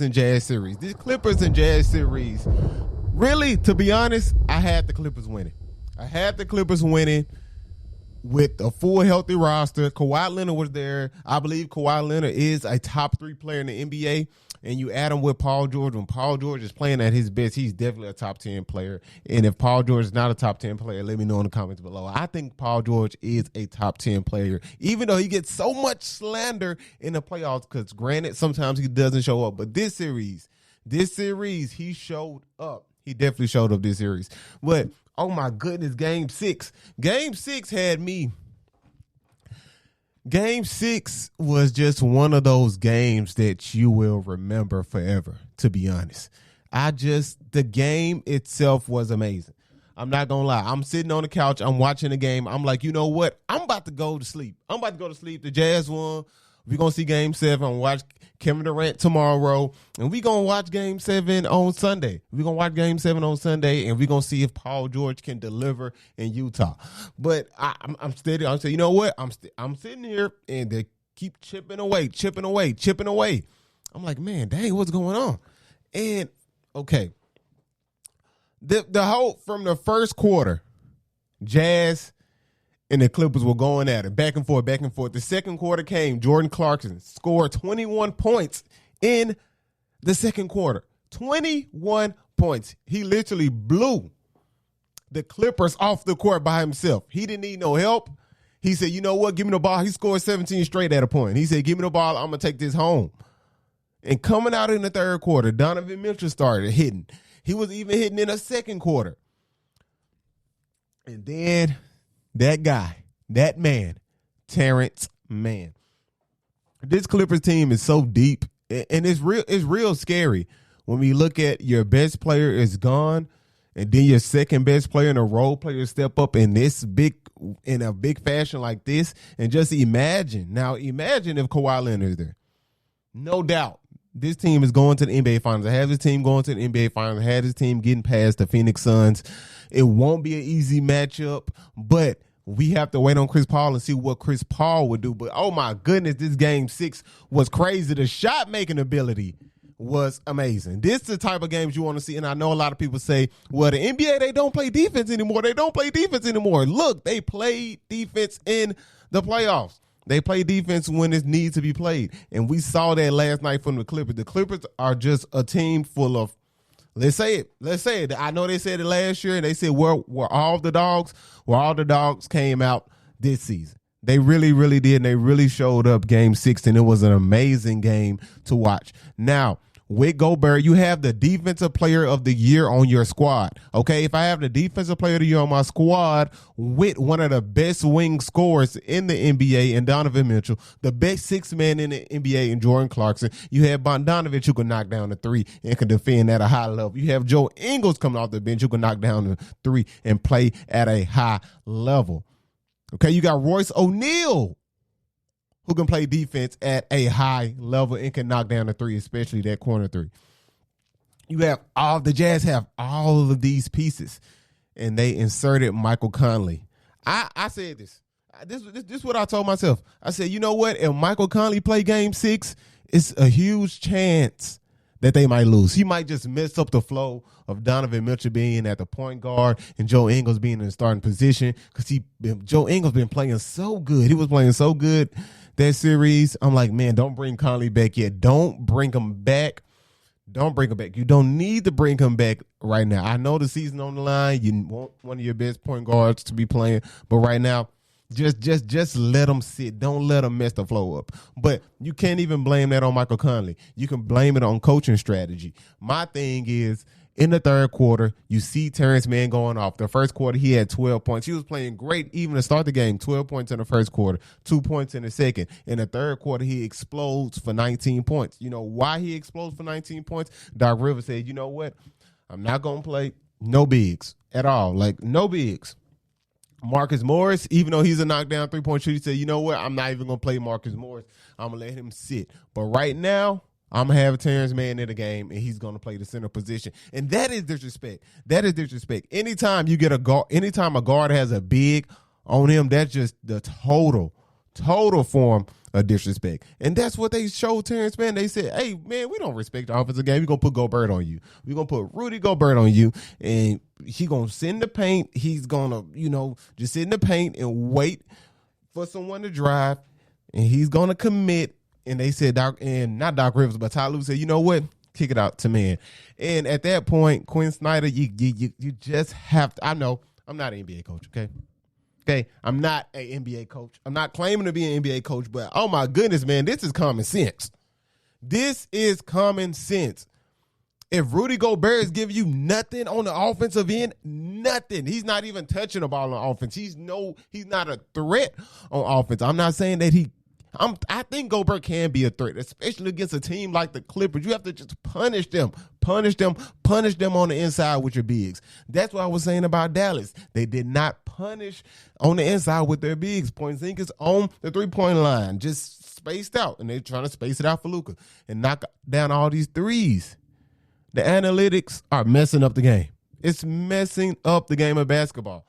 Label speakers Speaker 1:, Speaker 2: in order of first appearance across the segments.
Speaker 1: and Jazz series. This Clippers and Jazz series, really, to be honest, I had the Clippers winning. With a full healthy roster. Kawhi Leonard was there. I believe Kawhi Leonard is a top 3 player in the NBA. And you add him with Paul George. When Paul George is playing at his best, he's definitely a top 10 player. And if Paul George is not a top 10 player, let me know in the comments below. I think Paul George is a top 10 player, even though he gets so much slander in the playoffs, because granted, sometimes he doesn't show up. But this series, he showed up. He definitely showed up this series. But, oh my goodness, Game 6. Game 6 had me. Game 6 was just one of those games that you will remember forever, to be honest. The game itself was amazing. I'm not going to lie. I'm sitting on the couch. I'm watching the game. I'm like, you know what? I'm about to go to sleep. The Jazz won. We're going to see Game 7. I'm going to watch Kevin Durant tomorrow. And we're going to watch Game 7 on Sunday. And we're going to see if Paul George can deliver in Utah. But I'm steady. I'm saying, you know what? I'm sitting here, and they keep chipping away. I'm like, man, dang, what's going on? And, okay. The whole, from the first quarter, Jazz and the Clippers were going at it, back and forth. The second quarter came. Jordan Clarkson scored 21 points in the second quarter. 21 points. He literally blew the Clippers off the court by himself. He didn't need no help. He said, you know what? Give me the ball. He scored 17 straight at a point. He said, give me the ball. I'm going to take this home. And coming out in the third quarter, Donovan Mitchell started hitting. He was even hitting in the second quarter. And then that man, Terrence Mann. This Clippers team is so deep, and it's real scary when we look at your best player is gone, and then your second best player and a role player step up in a big fashion like this. And just imagine if Kawhi Leonard is there. No doubt, this team is going to the NBA Finals. I have this team going to the NBA Finals. I had this team getting past the Phoenix Suns. It won't be an easy matchup, but we have to wait on Chris Paul and see what Chris Paul would do. But, oh, my goodness, this Game 6 was crazy. The shot-making ability was amazing. This is the type of games you want to see, and I know a lot of people say, well, the NBA, they don't play defense anymore. Look, they play defense in the playoffs. They play defense when it needs to be played, and we saw that last night from the Clippers. The Clippers are just a team full of, let's say it. I know they said it last year, and they said where all the dogs came out this season. They really, really did, and they really showed up Game 6, and it was an amazing game to watch. Now, with Gobert, you have the defensive player of the year on your squad. Okay, if I have the defensive player of the year on my squad with one of the best wing scorers in the NBA and Donovan Mitchell, the best six man in the NBA and Jordan Clarkson, you have Bogdanovich who can knock down the three and can defend at a high level. You have Joe Ingles coming off the bench who can knock down the three and play at a high level. Okay, you got Royce O'Neal, who can play defense at a high level and can knock down the three, especially that corner three. The Jazz have all of these pieces, and they inserted Michael Conley. I said this. This is what I told myself. I said, you know what? If Michael Conley play Game 6, it's a huge chance that they might lose. He might just mess up the flow of Donovan Mitchell being at the point guard and Joe Ingles being in the starting position, because Joe Ingles been playing so good. He was playing so good that series. I'm like, man, don't bring Conley back yet. Don't bring him back. You don't need to bring him back right now. I know the season on the line. You want one of your best point guards to be playing, but right now, just let him sit. Don't let him mess the flow up. But you can't even blame that on Michael Conley. You can blame it on coaching strategy. My thing is, in the third quarter, you see Terrence Mann going off. The first quarter, he had 12 points. He was playing great even to start the game. 12 points in the first quarter, 2 points in the second. In the third quarter, he explodes for 19 points. You know why he explodes for 19 points? Doc Rivers said, you know what? I'm not going to play no bigs at all. Like, no bigs. Marcus Morris, even though he's a knockdown three-point shooter, he said, you know what? I'm not even going to play Marcus Morris. I'm going to let him sit. But right now, I'm going to have Terrence Mann in the game, and he's going to play the center position. And that is disrespect. Anytime you get anytime a guard has a big on him, that's just the total total form of disrespect. And that's what they showed Terrence Mann. They said, hey, man, we don't respect the offensive game. We're going to put Gobert on you. We're going to put Rudy Gobert on you, and he's going to sit in the paint. He's going to, just sit in the paint and wait for someone to drive, and he's going to commit. And they said, not Doc Rivers, but Ty Lue said, you know what? Kick it out to Mann. And at that point, Quinn Snyder, you just have to. I know I'm not an NBA coach, okay? Okay, I'm not an NBA coach. I'm not claiming to be an NBA coach, but oh my goodness, man, this is common sense. This is common sense. If Rudy Gobert is giving you nothing on the offensive end, nothing. He's not even touching the ball on offense. He's not a threat on offense. I'm not saying that I think Gobert can be a threat, especially against a team like the Clippers. You have to just punish them on the inside with your bigs. That's what I was saying about Dallas. They did not punish on the inside with their bigs. Porzingis on the three-point line, just spaced out, and they're trying to space it out for Luka and knock down all these threes. The analytics are messing up the game. It's messing up the game of basketball.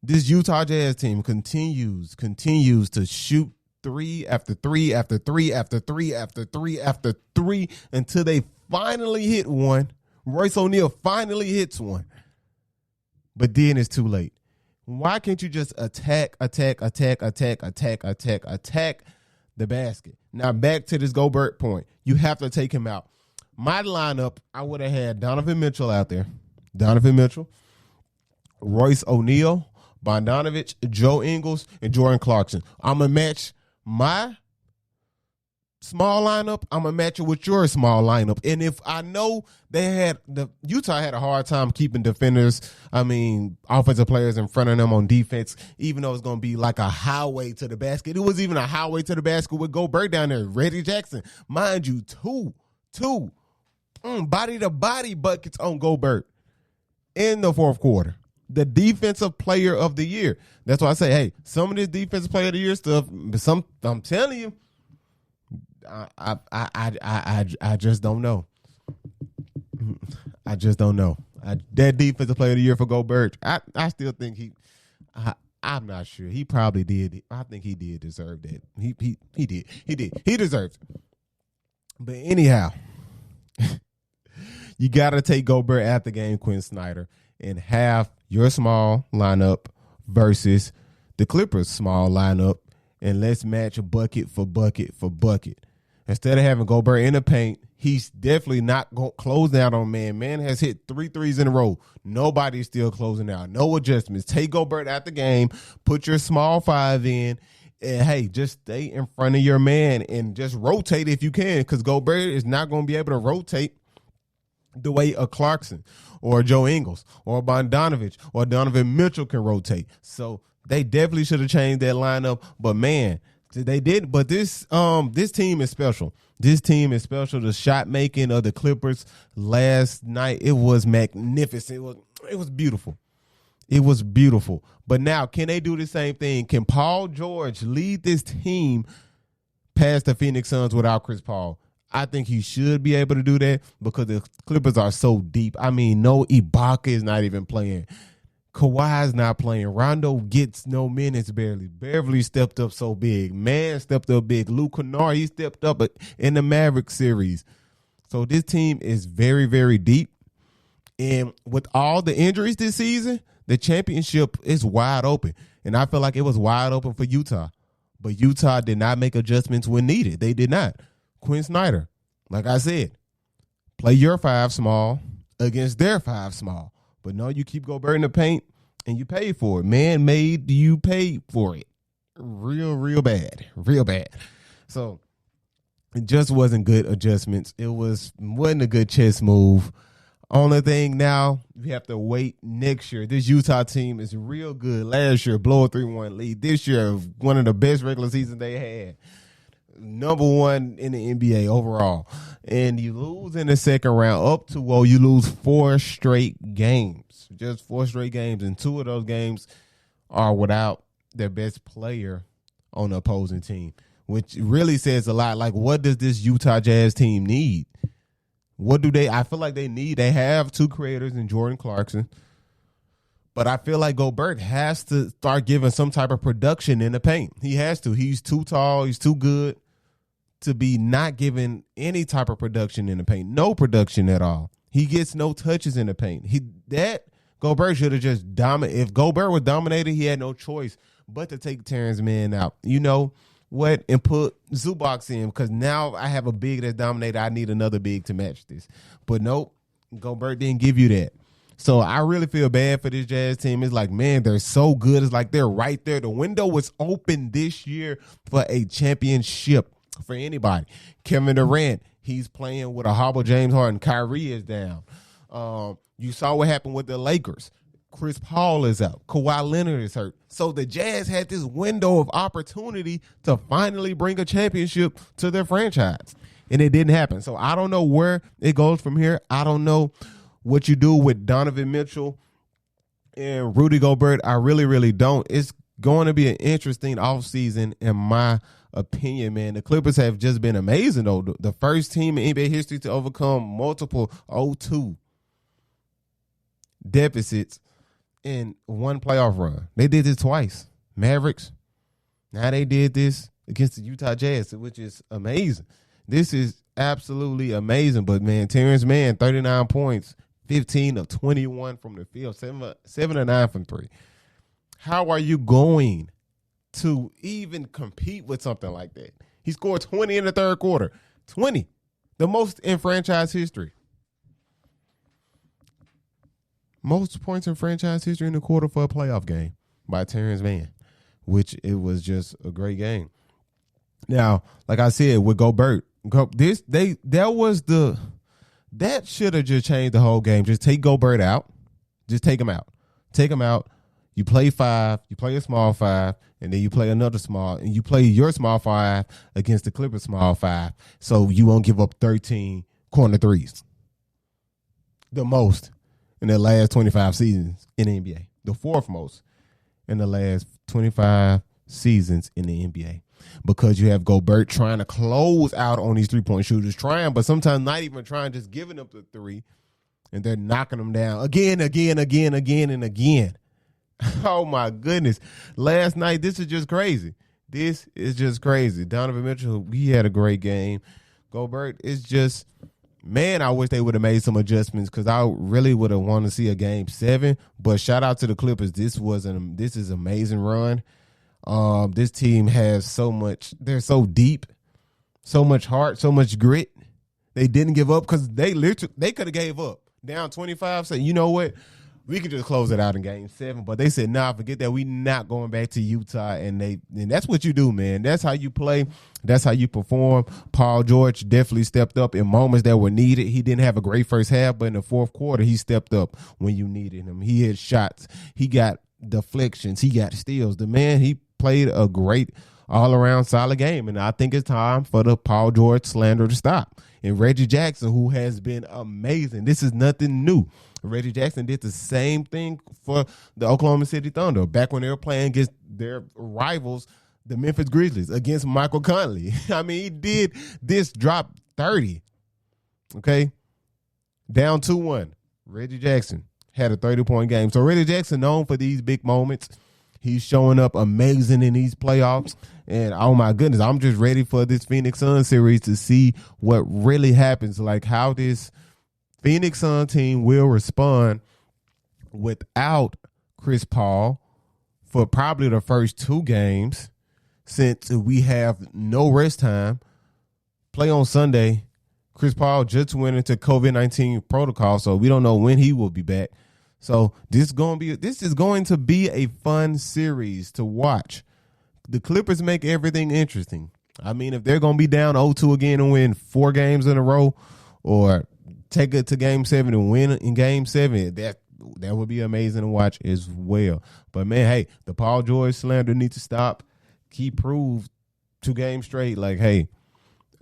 Speaker 1: This Utah Jazz team continues to shoot three after three after three after three after three after three until they finally hit one. Royce O'Neal finally hits one. But then it's too late. Why can't you just attack the basket? Now back to this Gobert point. You have to take him out. My lineup, I would have had Donovan Mitchell out there. Donovan Mitchell, Royce O'Neal, Bogdanovich, Joe Ingles, and Jordan Clarkson. I'm going to match my small lineup. I'm going to match it with your small lineup. And if I know Utah had a hard time keeping defenders, offensive players in front of them on defense, even though it's going to be like a highway to the basket. It was even a highway to the basket with Gobert down there. Reggie Jackson, mind you, two body-to-body buckets on Gobert in the fourth quarter. The defensive player of the year. That's why I say, hey, some of this defensive player of the year stuff, I'm telling you, I just don't know. I just don't know. That defensive player of the year for Gobert, I still think I'm not sure. He probably did. I think he did deserve that. He did. He deserves it. But anyhow, you got to take Gobert at the game, Quinn Snyder, and have your small lineup versus the Clippers' small lineup, and let's match bucket for bucket for bucket. Instead of having Gobert in the paint, he's definitely not going to close out on Man. Man has hit 3 threes in a row. Nobody's still closing out. No adjustments. Take Gobert out the game, put your small five in, and, hey, just stay in front of your man and just rotate if you can, because Gobert is not going to be able to rotate the way a Clarkson or Joe Ingles or Bogdanovich or Donovan Mitchell can rotate. So they definitely should have changed that lineup. But, man, they did. But this team is special. This team is special. The shot making of the Clippers last night, it was magnificent. It was beautiful. It was beautiful. But now, can they do the same thing? Can Paul George lead this team past the Phoenix Suns without Chris Paul? I think he should be able to do that because the Clippers are so deep. No, Ibaka is not even playing. Kawhi's not playing. Rondo gets no minutes barely. Beverly stepped up so big. Man stepped up big. Luke Kennard, he stepped up in the Mavericks series. So this team is very, very deep. And with all the injuries this season, the championship is wide open. And I feel like it was wide open for Utah. But Utah did not make adjustments when needed. They did not. Quinn Snyder, like I said, play your 5 small against their 5 small. But no, you keep Gobert in the paint and you pay for it. Man made you pay for it. Real bad. Real bad. So it just wasn't good adjustments. It wasn't a good chess move. Only thing now, we have to wait next year. This Utah team is real good. Last year, blow a 3-1 lead. This year, one of the best regular seasons they had. Number 1 in the NBA overall. And you lose in the second round you lose 4 straight games. Just 4 straight games. And 2 of those games are without their best player on the opposing team, which really says a lot. Like, what does this Utah Jazz team need? What do I feel like they need? They have 2 creators in Jordan Clarkson. But I feel like Gobert has to start giving some type of production in the paint. He has to. He's too tall. He's too good to be not giving any type of production in the paint. No production at all. He gets no touches in the paint. Gobert should have just dominated. If Gobert was dominated, he had no choice but to take Terrence Mann out. You know what? And put Zubac in, because now I have a big that's dominated. I need another big to match this. But nope, Gobert didn't give you that. So I really feel bad for this Jazz team. It's like, man, they're so good. It's like they're right there. The window was open this year for a championship for anybody. Kevin Durant, he's playing with a hobble. James Harden, Kyrie is down. You saw what happened with the Lakers. Chris Paul is out. Kawhi Leonard is hurt. So the Jazz had this window of opportunity to finally bring a championship to their franchise, and it didn't happen. So I don't know where it goes from here. I don't know what you do with Donovan Mitchell and Rudy Gobert. I really, really don't. It's going to be an interesting offseason in my opinion, man. The Clippers have just been amazing, though. The first team in NBA history to overcome multiple 0-2 deficits in one playoff run. They did this twice. Mavericks. Now they did this against the Utah Jazz, which is amazing. This is absolutely amazing. But, man, Terrence Mann, 39 points, 15 of 21 from the field, 7 of 9 from 3. How are you going to even compete with something like that? He scored 20 in the third quarter. 20. The most in franchise history. Most points in franchise history in the quarter for a playoff game by Terrence Mann, which it was just a great game. Now, like I said, with Gobert, that should have just changed the whole game. Just take Gobert out. Just take him out. Take him out. You play 5. You play a small 5. And then you play another small. And you play your small 5 against the Clippers small 5. So you won't give up 13 corner threes. The most in the last 25 seasons in the NBA. The fourth most in the last 25 seasons in the NBA. Because you have Gobert trying to close out on these three-point shooters, but sometimes not even trying, just giving up the three, and they're knocking them down again, and again. Oh, my goodness. Last night, this is just crazy. This is just crazy. Donovan Mitchell, he had a great game. Gobert is just, man, I wish they would have made some adjustments, because I really would have wanted to see a game 7. But shout out to the Clippers. This is an amazing run. This team has so much. They're so deep, so much heart, so much grit. They didn't give up, because they could have gave up. Down 25, say, you know what? We could just close it out in game 7. But they said, nah, forget that. We not going back to Utah. And that's what you do, man. That's how you play. That's how you perform. Paul George definitely stepped up in moments that were needed. He didn't have a great first half, but in the fourth quarter, he stepped up when you needed him. He hit shots. He got deflections. He got steals. The man, he played a great all-around solid game, and I think it's time for the Paul George slander to stop. And Reggie Jackson, who has been amazing. This is nothing new. Reggie Jackson did the same thing for the Oklahoma City Thunder back when they were playing against their rivals, the Memphis Grizzlies, against Michael Conley. I mean, he did this, drop 30, okay? Down 2-1. Reggie Jackson had a 30-point game. So Reggie Jackson known for these big moments. He's showing up amazing in these playoffs. And, oh, my goodness, I'm just ready for this Phoenix Suns series to see what really happens, like how this Phoenix Suns team will respond without Chris Paul for probably the first 2 games, since we have no rest time. Play on Sunday. Chris Paul just went into COVID-19 protocol, so we don't know when he will be back. So this is going to be a fun series to watch. The Clippers make everything interesting. I mean, if they're going to be down 0-2 again and win 4 games in a row, or take it to game 7 and win in game 7, that would be amazing to watch as well. But, man, hey, the Paul George slander needs to stop. He proved 2 games straight, like, hey,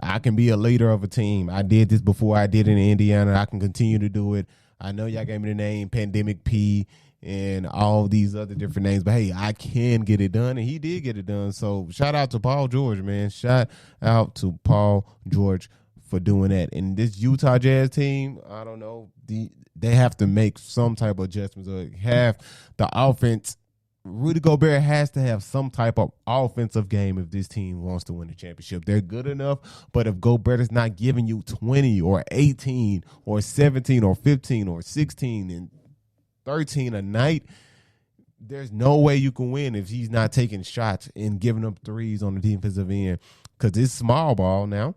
Speaker 1: I can be a leader of a team. I did this before I did in Indiana. I can continue to do it. I know y'all gave me the name Pandemic P and all these other different names, but hey, I can get it done, and he did get it done. So shout out to Paul George, man. Shout out to Paul George for doing that. And this Utah Jazz team, I don't know, they have to make some type of adjustments or have the offense. Rudy Gobert has to have some type of offensive game if this team wants to win the championship. They're good enough, but if Gobert is not giving you 20 or 18 or 17 or 15 or 16 and 13 a night, there's no way you can win if he's not taking shots and giving up threes on the defensive end, because it's small ball now.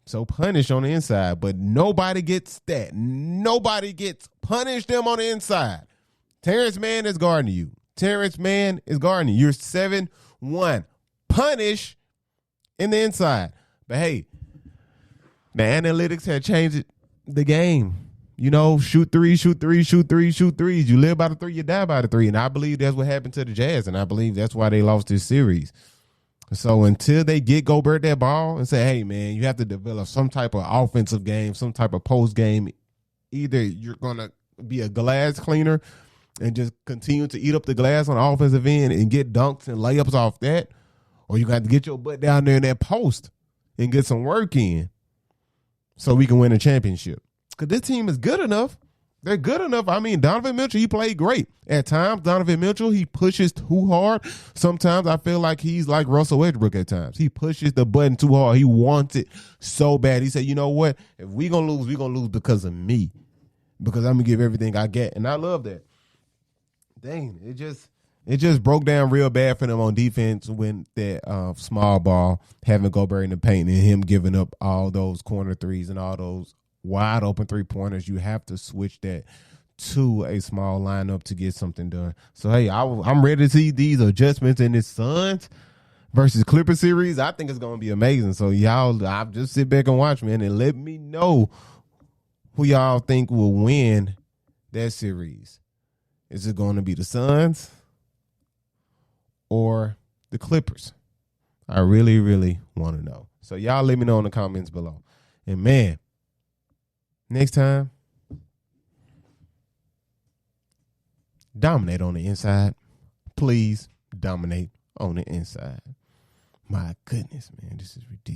Speaker 1: So punish on the inside, but nobody gets that. Nobody gets punish them on the inside. Terrence Mann is guarding you. Terrence Mann is guarding you. You're 7-1. Punish in the inside. But hey, the analytics have changed the game. You know, shoot threes, shoot threes, shoot threes, shoot threes. You live by the three, you die by the three. And I believe that's what happened to the Jazz, and I believe that's why they lost this series. So until they get Gobert that ball and say, hey, man, you have to develop some type of offensive game, some type of post game. Either you're going to be a glass cleaner and just continue to eat up the glass on the offensive end and get dunks and layups off that, or you got to get your butt down there in that post and get some work in so we can win a championship. Because this team is good enough. They're good enough. I mean, Donovan Mitchell, he played great. At times, Donovan Mitchell, he pushes too hard. Sometimes I feel like he's like Russell Westbrook at times. He pushes the button too hard. He wants it so bad. He said, you know what? If we're going to lose, we're going to lose because of me. Because I'm going to give everything I get. And I love that. Dang, it just broke down real bad for them on defense when that small ball, having Gobert in the paint and him giving up all those corner threes and all those wide open 3-pointers. You have to switch that to a small lineup to get something done. So, hey, I'm ready to see these adjustments in this Suns versus Clippers series. I think it's going to be amazing. So, y'all, I'll just sit back and watch, man, and let me know who y'all think will win that series. Is it going to be the Suns or the Clippers? I really, really want to know. So, y'all let me know in the comments below. And, man, next time, dominate on the inside. Please dominate on the inside. My goodness, man, this is ridiculous.